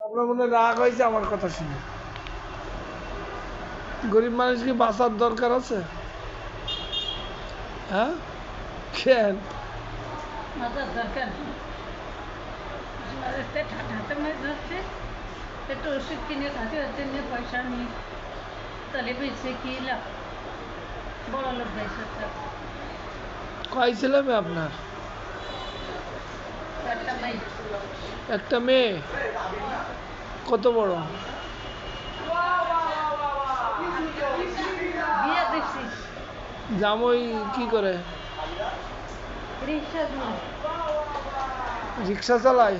আপনার মনে রাগ হয়েছে আমার কথা শুনে? গরিব মানুষ কি বাঁচার দরকার আছে? হ্যাঁ, কেন? বাঁচার দরকার হাতে মাছ ধরছে, একটু ওষুধ কিনে খাতে হচ্ছে, নিয়ে পয়সা নিয়ে তাহলে বেঁচে কি লাভ? বড় লোক বেঁচে কয় ছেলে মেয়ে আপনার? একটা ভাই, একটা মেয়ে। কত বড়? বিয়ে দেখছি, জামাই কি করে? রিক্সা দিয়ে। রিক্সা চালায়?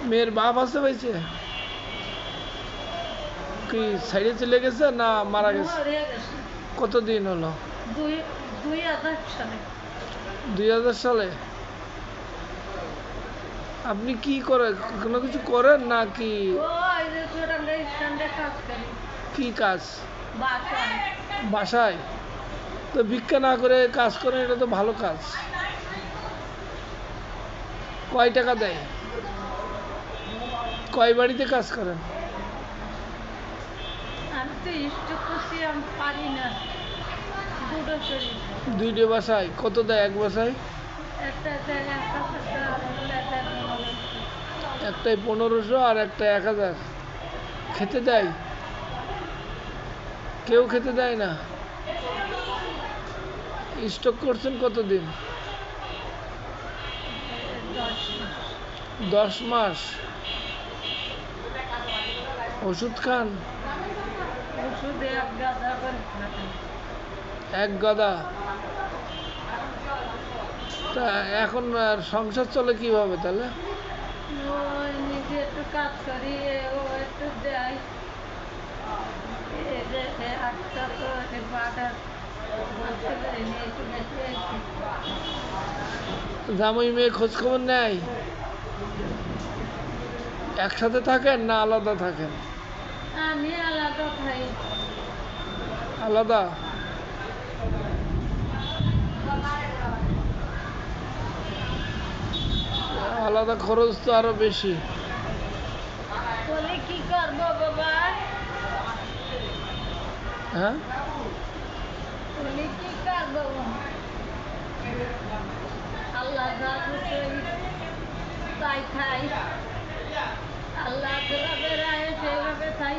মেয়ের বাপ আছে পাইছে? কি সাইডে চলে গেছে না মারা গেছে? মরে গেছে কতদিন হলো? 2000 সালে। 2000 সালে? আপনি কি করে, কোনো কিছু করেন নাকি? ও এই যে আমরা স্ট্যান্ডে কাজ করি, কি কাজ? বাসায়। বাসায়? তো ভিক্ষা না করে কাজ করেন, এটা তো ভালো কাজ। কয় টাকা দেয়? কয় বাড়িতে কাজ করেন? আমি তো স্টক করছি, আমি পারি না, দুটো শরীর। দুইটা বাসায় কত দেয় এক বাসায়? একটা একটাই 1500 আর একটা 1000। খেতে দেয়? কেউ খেতে দেয় না? স্টক করছেন কতদিন? 10 মাস। ওষুধ খান? ওষুধ এক গাদা করে খাই। এক গাদা? তা এখন আর সংসার চলে কিভাবে তাহলে? ওই নিজে একটু কাজ করি, ও একটু দেয়। একটা তো পাটা বলতে পারিনি, একটু বেঁচে জামাই মেয়ে খোঁজ খবর নেয়? একসাথে থাকেন না আলাদা থাকেন? আমি আলাদা খাই। আলাদা? আলাদা খরচ তো আরো বেশি। বলে কি করবো বাবা, হ্যাঁ, বলে কি করবো? আল্লাহ যা দিছে তাই খাই, আল্লাহ যেভাবে রায় সেভাবে খাই।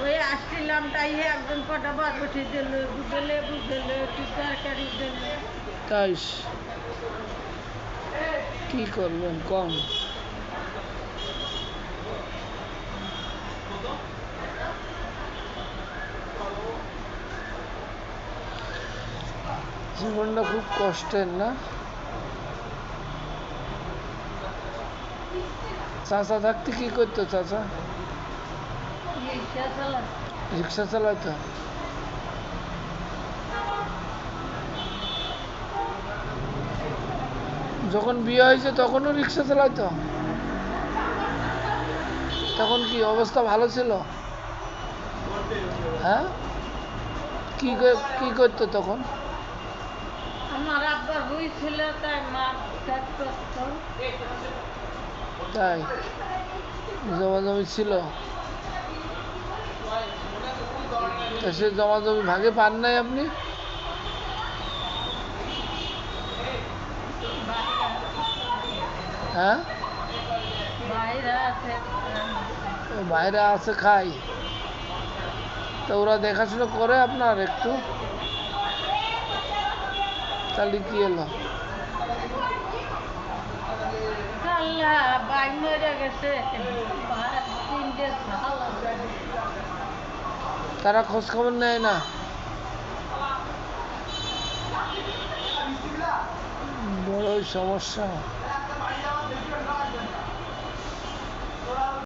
ওই আসছিলাম, তাই একজন কটা বরবটি দিল, দুটো লেবু দিল, একটু তরকারি দিল। তাই কি করবেন কম? জীবনটা খুব কষ্টের না? চাচা থাকতে কি করতো চাচা? রিক্সা চালা। রিক্সা চালাইতো? যখন বিয়ে হয়েছে তখনও রিক্সা চালাইতো? তখন কি অবস্থা ভালো ছিল? হ্যাঁ, কি করতো তখন? আমার আব্বার বই ছিল, তাই মা ত্যাগ করতো। তাই জমাজমি ছিল? তা সে জমাজমি ভাগে পান নাই আপনি? হ্যাঁ, বাইরে আছে, বাইরে আছে খাই। তো ওরা দেখাশোনা করে আপনার একটু? তাহলে কি এলো? আল্লাহ বাই মরে গেছে, 3টে সাল আছে। তারা খোঁজ খবর নেয় না? বড়ই সমস্যা।